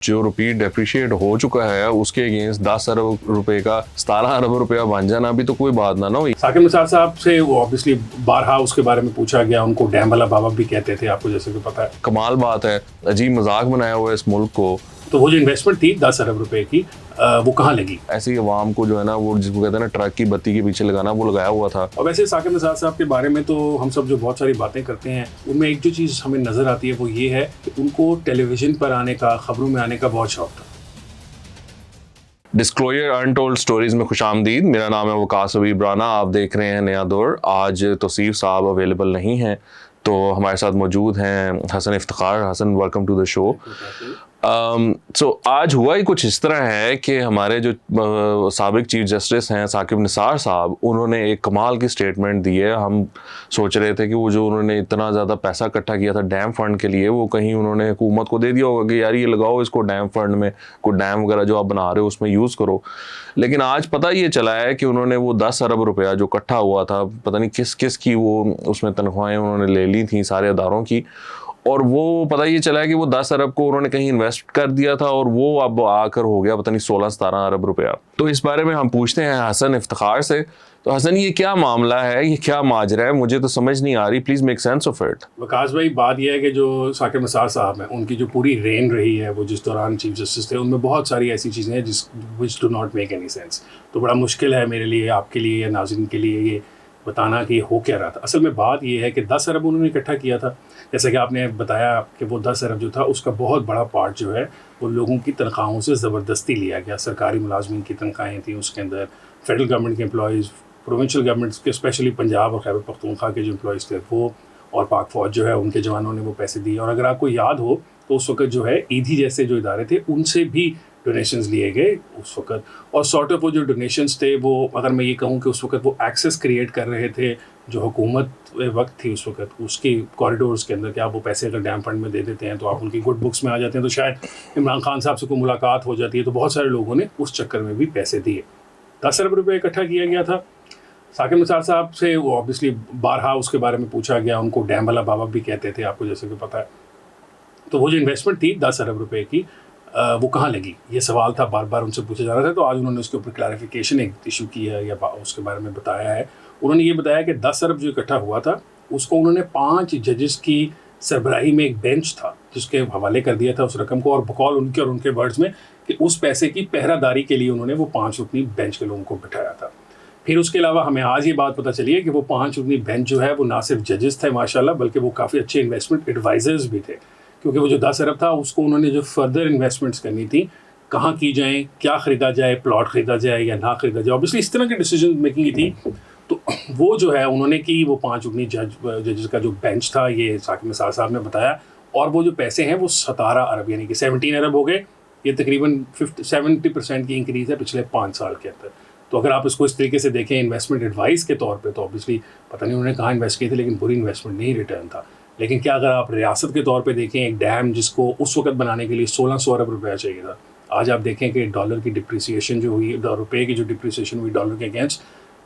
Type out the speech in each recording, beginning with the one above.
जो रुपये डेप्रिशिएट हो चुका है उसके अगेंस्ट 10 अरब रुपए का 17 अरब रुपया बन जाना भी तो कोई बात ना हुई। साकिब निसार साहब से वो ऑब्वियसली बारहा उसके बारे में पूछा गया, उनको डैम वाला बाबा भी कहते थे, आपको जैसे कि पता है। कमाल बात है, अजीब मजाक बनाया हुआ है इस मुल्क को। तो वो जो इन्वेस्टमेंट थी 10 अरब रुपए की, वो कहाँ लगी? ऐसी अवाम को जो है ना, वो जिसको कहते हैं ना ट्रक की बत्ती के पीछे लगाना, वो लगाया हुआ था। और वैसे साकिब निसार साहब के बारे में तो हम सब जो बहुत सारी बातें करते हैं, उनमें एक जो चीज़ हमें नज़र आती है वो ये है कि उनको टेलीविज़न पर आने का, खबरों में आने का बहुत शौक था। डिस्क्लोजर अनटोल्ड स्टोरीज में खुशामदीद। मेरा नाम है वकास हबीब राना, आप देख रहे हैं नया दौर। आज तौसीफ साहब अवेलेबल नहीं हैं, तो हमारे साथ मौजूद हैं Hasan Iftikhar. Hasan, welcome to the show. So आज हुआ ही कुछ इस तरह है कि हमारे जो साबिक चीफ जस्टिस हैं साकिब निसार साहब, उन्होंने एक कमाल की स्टेटमेंट दी है। हम सोच रहे थे कि वो जो उन्होंने इतना ज़्यादा पैसा इकट्ठा किया था डैम फंड के लिए, वो कहीं उन्होंने हुकूमत को दे दिया होगा कि यार ये लगाओ इसको डैम फंड में, कोई डैम वगैरह जो आप बना रहे हो उसमें यूज़ करो। लेकिन आज पता ये चला है कि उन्होंने वो 10 अरब रुपया जो इकट्ठा हुआ था, पता नहीं किस किस की वो उसमें तनख्वाहें उन्होंने ले ली थी सारे अदारों की, और वो पता ये चला है कि वो 10 अरब को उन्होंने कहीं इन्वेस्ट कर दिया था और वो अब आकर हो गया पता नहीं 16-17 अरब रुपया। तो इस बारे में हम पूछते हैं हसन इफ्तिखार से। तो हसन, ये क्या मामला है, ये क्या माजरा है, मुझे तो समझ नहीं आ रही। Please make sense of it. Waqas भाई, बात यह है कि जो साकिब निसार साहब हैं, उनकी जो पूरी रेन रही है, वो जिस दौरान चीफ जस्टिस थे, उनमें बहुत सारी ऐसी चीज़ें हैं जिस which do not make any sense. तो बड़ा मुश्किल है मेरे लिए, आपके लिए या नाज़रीन के लिए ये बताना कि हो क्या रहा था। असल में बात ये है कि 10 अरब उन्होंने इकट्ठा किया था। जैसा कि आपने बताया कि वो 10 अरब जो था, उसका बहुत बड़ा पार्ट जो है वो लोगों की तनख्वाहों से ज़बरदस्ती लिया गया। सरकारी मुलाजमीन की तनख्वाहें थी उसके अंदर, फेडरल गवर्नमेंट के एम्प्लॉयज़, प्रोविंशियल गवर्नमेंट्स के, स्पेशली पंजाब और खैबर पख्तूनख्वा के जो एम्प्लॉयज़ थे वो, और पाक फ़ौज जो है उनके जवानों ने वो पैसे दिए। और अगर आपको याद हो तो उस वक्त जो है ईदी जैसे जो इदारे थे उनसे भी डोनेशंस लिए गए उस वक्त। और सॉर्ट ऑफ वो जो डोनेशंस थे वो, अगर मैं ये कहूँ कि उस वक्त वो एक्सेस क्रिएट कर रहे थे जो हुकूमत वक्त थी उस वक्त, उसकी कॉरिडोर्स के अंदर, कि आप वो पैसे अगर डैम फंड में दे देते हैं तो आप उनकी गुड बुक्स में आ जाते हैं, तो शायद इमरान खान साहब से कोई मुलाकात हो जाती है। तो बहुत सारे लोगों ने उस चक्कर में भी पैसे दिए। 10 अरब रुपये इकट्ठा किया गया था। साकिब निसार साहब से वो ऑब्वियसली बारहा उसके बारे में पूछा गया, उनको डैम वाला बाबा भी कहते थे, आपको जैसे कि पता है। तो वो जो इन्वेस्टमेंट थी 10 अरब रुपए की, वो कहाँ लगी, ये सवाल था, बार बार उनसे पूछा जा रहा था। तो आज उन्होंने उसके ऊपर क्लैरिफिकेशन एक इशू की है या उसके बारे में बताया है। उन्होंने ये बताया कि 10 अरब जो इकट्ठा हुआ था उसको उन्होंने 5 जजेस की सरबराही में एक बेंच था जिसके हवाले कर दिया था उस रकम को, और बकौल उनके और उनके वर्ड्स में कि उस पैसे की पहरादारी के लिए उन्होंने वो 5 रुकनी बेंच के लोगों को बिठाया था। फिर उसके अलावा हमें आज ये बात पता चली है कि वो 5 रुकनी बेंच जो है वो ना सिर्फ जजेस थे माशाल्लाह, बल्कि वो काफ़ी अच्छे इन्वेस्टमेंट एडवाइजर्स भी थे। क्योंकि वो जो 10 अरब था उसको उन्होंने जो फर्दर इन्वेस्टमेंट्स करनी थी, कहाँ की जाएँ, क्या ख़रीदा जाए, प्लॉट ख़रीदा जाए या ना ख़रीदा जाए, ऑब्वियसली इस तरह की डिसीजन मेकिंग की थी। तो वो जो है उन्होंने की, वो 5 रुकनी जजेस का जो बेंच था, ये साकिब निसार साहब ने बताया। और वो जो पैसे हैं वो 17 अरब यानी कि 17 अरब हो गए। ये तकरीबन 70% की इंक्रीज़ है पिछले 5 साल के अंदर। तो अगर आप इसको इस तरीके से देखें इन्वेस्टमेंट एडवाइस के तौर पे, तो ऑब्वियसली पता नहीं उन्होंने कहाँ इन्वेस्ट किए थे, लेकिन बुरी इन्वेस्टमेंट नहीं रिटर्न था। लेकिन क्या अगर आप रियासत के तौर पे देखें, एक डैम जिसको उस वक्त बनाने के लिए 1600 अरब रुपया चाहिए था, आज आप देखें कि डॉलर की डिप्रिसिएशन जो हुई, रुपये की जो डिप्रिसिएशन हुई डॉलर के अगेंस्ट,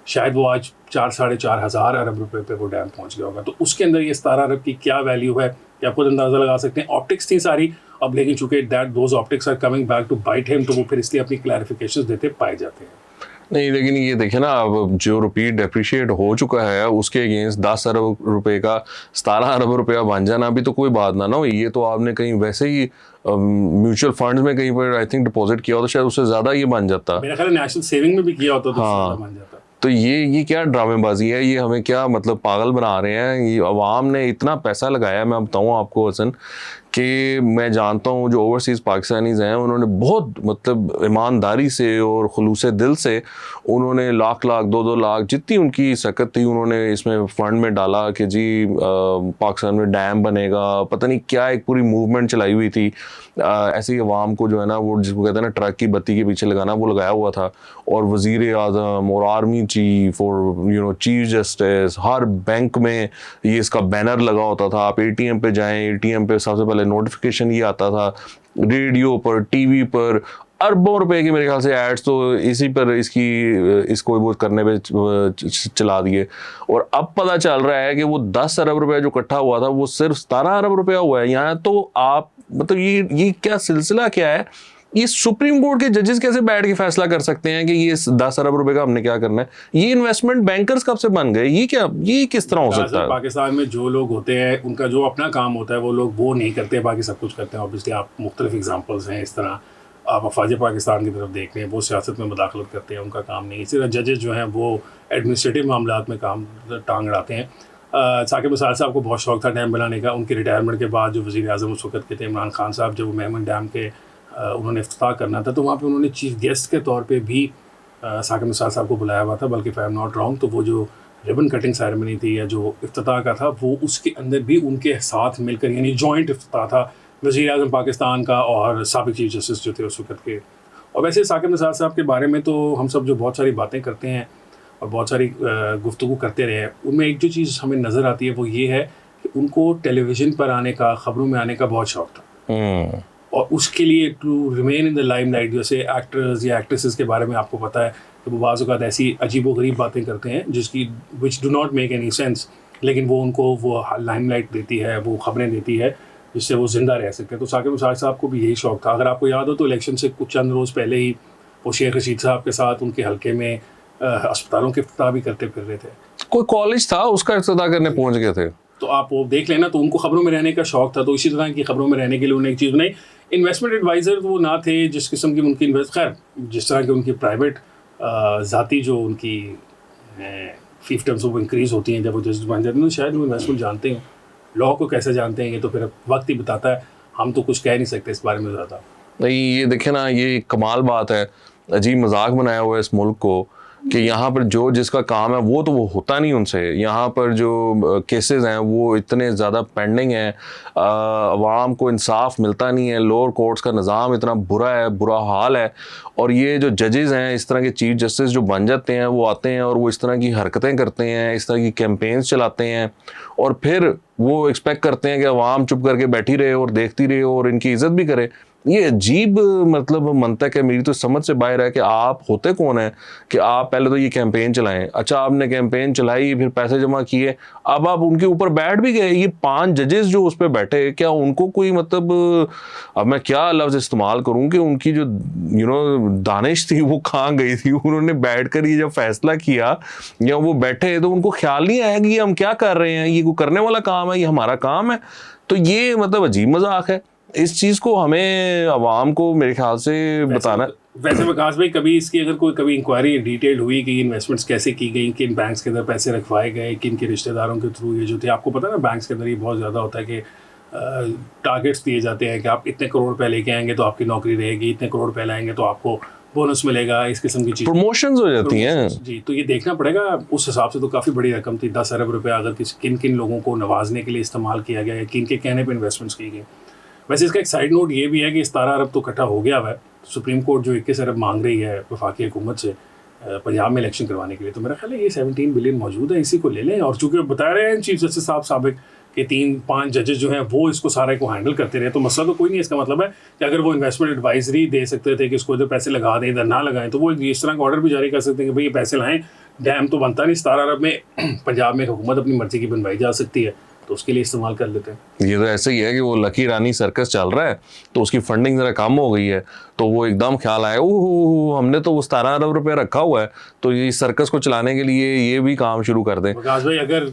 शायद वो आज 4-4.5 हज़ार अरब रुपये पे वो डैम पहुंच गया होगा। तो उसके अंदर ये 17 अरब की क्या वैल्यू है, क्या आप खुद अंदाज़ा लगा सकते हैं। ऑप्टिक्स थी सारी अब, लेकिन चूंकि those optics are coming back to bite him, तो वो फिर इसलिए अपनी क्लैरिफिकेशन देते पाए जाते हैं। नहीं, लेकिन ये देखिए ना, अब जो रुपये डेप्रिशिएट हो चुका है उसके अगेंस्ट 10 अरब रुपए का 17 अरब रुपया बन जाना भी तो कोई बात ना हुई। ये तो आपने कहीं वैसे ही म्यूचुअल फंड्स में कहीं पर आई थिंक डिपॉजिट किया होता, शायद उससे ज़्यादा ये बन जाता। मेरा ख्याल नेशनल सेविंग में भी किया होता तो हाँ। बन जाता। तो ये क्या ड्रामेबाजी है, ये हमें क्या मतलब पागल बना रहे हैं। ये अवाम ने इतना पैसा लगाया, मैं बताऊँ आपको हसन, कि मैं जानता हूँ जो ओवरसीज़ पाकिस्तानीज़ हैं उन्होंने बहुत मतलब ईमानदारी से और खुलूस दिल से उन्होंने लाख 2-2 लाख जितनी उनकी सकत थी उन्होंने इसमें फ़ंड में डाला कि जी पाकिस्तान में डैम बनेगा, पता नहीं क्या एक पूरी मूवमेंट चलाई हुई थी। ऐसी अवाम को जो है ना, वो जिसको कहते हैं ना ट्रक की बत्ती के पीछे लगाना, वो लगाया हुआ था। और वज़ीर आज़म और आर्मी चीफ और चीफ जस्टिस, हर बैंक में ये इसका बैनर लगा होता था। आप ATM पे जाएं, ATM पे सबसे पहले नोटिफिकेशन ये आता था, रेडियो पर, टीवी पर, अरबों रुपए के मेरे ख्याल से एड्स तो इसी पर इसको वो करने पे चला दिए, और अब पता चल रहा है कि वो 10 अरब रुपया जो इकट्ठा हुआ था वो सिर्फ 17 अरब रुपया हुआ है। यहाँ तो आप मतलब ये क्या सिलसिला क्या है? ये सुप्रीम कोर्ट के जजेस कैसे बैठ के फैसला कर सकते हैं कि ये 10 अरब रुपए का हमने क्या करना है? ये इन्वेस्टमेंट बैंकर्स कब से बन गए? ये किस तरह हो सकता है? पाकिस्तान में जो लोग होते हैं उनका जो अपना काम होता है वो लोग वो नहीं करते, बाकी सब कुछ करते हैं। ऑब्वियसली आप मुख्तलिफ एग्जांपल्स हैं इस तरह, आप अफवाज पाकिस्तान की तरफ देख लें, वो सियासत में मुदाखलत करते हैं, उनका काम नहीं। इसी तरह जजेस जो हैं वो एडमिनिस्ट्रेटिव मामलात में काम टांग अड़ाते हैं। साकिब निसार साहब को बहुत शौक था डैम बनाने का। उनकी रिटायरमेंट के बाद जो वज़ीर आज़म उस वक्त के थे इमरान खान साहब, जब वो मेमन डैम के उन्होंने इफ्तिताह करना था तो वहाँ पे उन्होंने चीफ गेस्ट के तौर पे भी साकिब निसार साहब को बुलाया हुआ था। बल्कि if I am not wrong तो वो जो रिबन कटिंग सेरेमनी थी या जो इफ्तिताह का था वो उसके अंदर भी उनके साथ मिलकर, यानी जॉइंट इफ्तिताह था वज़ीर आज़म पाकिस्तान का और साबिक़ चीफ जस्टिस जो थे उस वक्त के। और वैसे साकिब निसार साहब के बारे में तो हम सब जो बहुत सारी बातें करते हैं और बहुत सारी गुफ्तगू करते रहे हैं, उनमें एक जो चीज़ हमें नज़र आती है वो ये है कि उनको टेलीविज़न पर आने का, ख़बरों में आने का बहुत शौक़ था। और उसके लिए to remain in the limelight, जैसे एक्टर्स या एक्ट्रेसेस के बारे में आपको पता है कि वो बाज़ औक़ात ऐसी अजीब व गरीब बातें करते हैं जिसकी which do not make any sense, लेकिन वो उनको वो लाइमलाइट देती है, वो ख़बरें देती है जिससे वो ज़िंदा रह सकते हैं। तो साकिब निसार साहब को भी यही शौक़ था। अगर आपको याद हो तो इलेक्शन से कुछ चंद रोज़ पहले ही वो शेख रशीद साहब के साथ उनके हल्के में अस्पतालों के इफ्तिताह भी करते फिर रहे थे। कोई कॉलेज था उसका इफ्तिताह करने पहुँच गए थे। तो आप वो देख लेना, तो उनको ख़बरों में रहने का शौक़ था। तो इसी तरह की ख़बरों में रहने के लिए उन्हें एक चीज़ बनाई। इन्वेस्टमेंट एडवाइज़र वो ना थे जिस किस्म की उनकी खैर जिस तरह की उनकी प्राइवेट ज़ाती जो उनकी फीफडम्स वो इंक्रीज़ होती हैं जब वो जज बन जाते हैं, तो शायद वो इन्वेस्टमेंट जानते हैं, लॉ को कैसे जानते हैं ये तो फिर वक्त ही बताता है। हम तो कुछ कह नहीं सकते इस बारे में ज़्यादा। नहीं, ये देखें ना, ये कमाल बात है, अजीब मजाक बनाया हुआ है इस मुल्क को कि यहाँ पर जो जिसका काम है वो तो वो होता नहीं उनसे। यहाँ पर जो केसेस हैं वो इतने ज़्यादा पेंडिंग हैं, अवाम को इंसाफ मिलता नहीं है, लोअर कोर्ट्स का निज़ाम इतना बुरा हाल है। और ये जो जजेस हैं, इस तरह के चीफ जस्टिस जो बन जाते हैं, वो आते हैं और वो इस तरह की हरकतें करते हैं, इस तरह की कैंपेन्स चलाते हैं, और फिर वो एक्सपेक्ट करते हैं कि अवाम चुप करके बैठी रहे और देखती रहे और इनकी इज़्ज़त भी करे। ये अजीब मतलब मंतक है, मेरी तो समझ से बाहर है कि आप होते कौन है कि आप पहले तो ये कैंपेन चलाएं। अच्छा, आपने कैंपेन चलाई, फिर पैसे जमा किए, अब आप उनके ऊपर बैठ भी गए। ये 5 जजेस जो उस पर बैठे, क्या उनको कोई मतलब, अब मैं क्या लफ्ज़ इस्तेमाल करूं कि उनकी जो दानिश थी वो कहाँ गई थी? उन्होंने बैठ कर ये जब फैसला किया या वो बैठे तो उनको ख्याल नहीं आया कि ये हम क्या कर रहे हैं, ये कोई करने वाला काम है, ये हमारा काम है। तो ये मतलब अजीब मजाक है। इस चीज़ को हमें आवाम को मेरे ख्याल से बताना। वैसे विकास भाई, कभी इसकी अगर कभी इंक्वायरी डिटेल हुई कि इन्वेस्टमेंट्स कैसे की गई, किन बैंक्स के अंदर पैसे रखवाए गए, किन के रिश्तेदारों के थ्रू ये जो थे, आपको पता है ना बैंक्स के अंदर ये बहुत ज़्यादा होता है कि टारगेट्स दिए जाते हैं कि आप इतने करोड़ रुपए लेके आएंगे तो आपकी नौकरी रहेगी, इतने करोड़ रुपए लाएंगे तो आपको बोनस मिलेगा, इस किस्म की चीज़, प्रमोशंस हो जाती हैं जी। तो ये देखना पड़ेगा। उस हिसाब से तो काफ़ी बड़ी रकम थी, 10 अरब रुपया अगर किन किन लोगों को नवाजने के लिए इस्तेमाल किया गया है, किन के कहने पर इन्वेस्टमेंट्स की गई। वैसे इसका एक साइड नोट ये भी है कि 17 अरब तो इकट्ठा हो गया हुआ है। सुप्रीम कोर्ट जो 21 अरब मांग रही है वफाकी हुकूमत से पंजाब में इलेक्शन करवाने के लिए, तो मेरा ख्याल है ये 17 बिलियन मौजूद है, इसी को ले लें। और चूँकि बता रहे हैं चीफ जस्टिस साहब साबिक के 3-5 जजेस जो हैं वो इसको सारे को हैंडल करते रहे, तो मसला तो कोई नहीं। इसका मतलब है कि अगर वो इन्वेस्टमेंट एडवाइजरी दे सकते थे कि इसको इधर पैसे लगा दें, इधर ना लगाएं, तो वो इस तरह का ऑर्डर भी जारी कर सकते हैं कि भाई ये पैसे लाएँ, डैम तो बनता नहीं 17 अरब में, पंजाब में हुकूमत अपनी मर्जी की बनवाई जा सकती है, तो उसके लिए इस्तेमाल कर लेते हैं। ये तो ऐसे ही है कि वो लकी रानी सर्कस चल रहा है तो उसकी फंडिंग ज़रा कम हो गई है, तो वो एकदम ख्याल आया, ओह हमने तो वो 17 अरब रुपये रखा हुआ है, तो ये सर्कस को चलाने के लिए ये भी काम शुरू कर दें। विकास भाई, अगर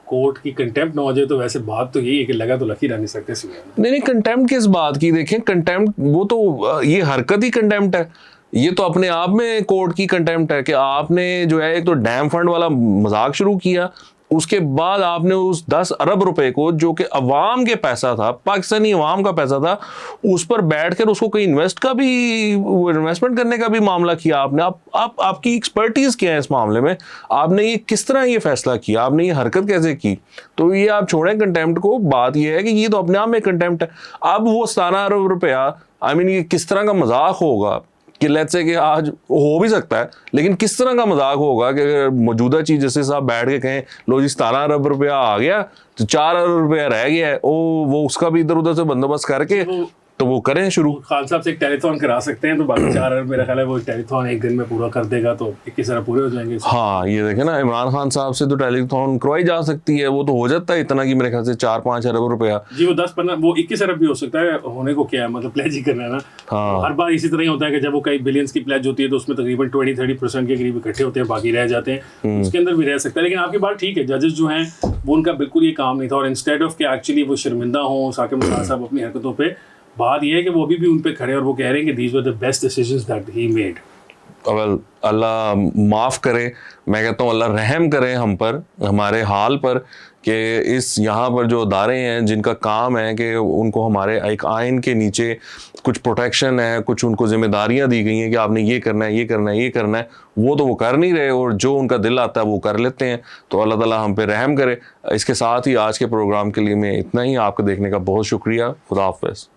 कोर्ट की कंटेम्प्ट ना हो जाए तो वैसे बात तो यही है कि लगा तो लकी रानी सर्कस ही है। नहीं, कंटेम्प्ट किस बात की? देखें, कंटेम्प्ट वो तो ये हरकत ही कंटेम्प्ट है। ये तो अपने आप में कोर्ट की कंटेम्प्ट है कि आपने जो है एक तो डैम फंड वाला मजाक शुरू किया, उसके बाद आपने उस 10 अरब रुपए को जो कि अवाम के पैसा था, पाकिस्तानी अवाम का पैसा था, उस पर बैठकर उसको कहीं इन्वेस्टमेंट करने का भी मामला किया आपने। आपकी एक्सपर्टीज क्या है इस मामले में? आपने ये किस तरह ये फैसला किया, आपने ये हरकत कैसे की? तो ये आप छोड़ें कंटेम्प्ट को, बात ये है कि ये तो अपने आप में कंटेम्प्ट है। अब वो 17 अरब रुपया, ये किस तरह का मजाक होगा कि लेट्स से कि आज हो भी सकता है, लेकिन किस तरह का मजाक होगा कि अगर मौजूदा चीज जैसे साहब बैठ के कहें लो जी 17 अरब रुपया आ गया तो 4 अरब रुपया रह गया है, वो उसका भी इधर उधर से बंदोबस्त करके तो वो करें शुरू। खान साहब से एक टेलीथॉन करा सकते हैं, तो बाकी 4 अरब मेरा ख्याल है वो टेलीथॉन एक दिन में पूरा कर देगा, तो 21 अरब पूरे हो जाएंगे। हाँ ये देखे ना, इमरान खान साहब से तो टेलीथॉन करवाई जा सकती है, वो तो हो जाता है इतना कि मेरे ख्याल से 4-5 अरब रुपया। जी वो 10-15 वो 21 अरब भी हो सकता है, होने को क्या है, मतलब प्लेज ही करना है ना। हाँ। हर बार इसी तरह ही होता है कि जब वो कई बिलियंस की प्लेज होती है तो उसमें तकरीबन 20-30% के करीब इकट्ठे होते हैं, बाकी रह जाते हैं, उसके अंदर भी रह सकता है। लेकिन आपकी बात ठीक है, जजेस जो हैं वो उनका बिल्कुल ये काम नहीं था, और इंस्टेड ऑफ कि एक्चुअली वो शर्मिंदा हों साकिब मुसार साहब अपनी हरकतों पे, बात ये है कि वो अभी भी उन पे खड़े और वो कह रहे हैं कि these were the best decisions that he made. Well Allah माफ़ करे, मैं कहता हूँ अल्लाह रहम करे हम पर, हमारे हाल पर, कि इस यहाँ पर जो अदारे हैं जिनका काम है कि उनको हमारे एक आइन के नीचे कुछ प्रोटेक्शन है, कुछ उनको जिम्मेदारियाँ दी गई हैं कि आपने ये करना है, ये करना है, ये करना है, वो तो वो कर नहीं रहे, और जो उनका दिल आता है वो कर लेते हैं। तो अल्लाह ताला हम पे रहम करे। इसके साथ ही आज के प्रोग्राम के लिए मैं इतना ही, आपको देखने का बहुत शुक्रिया। खुदा हाफ़िज़।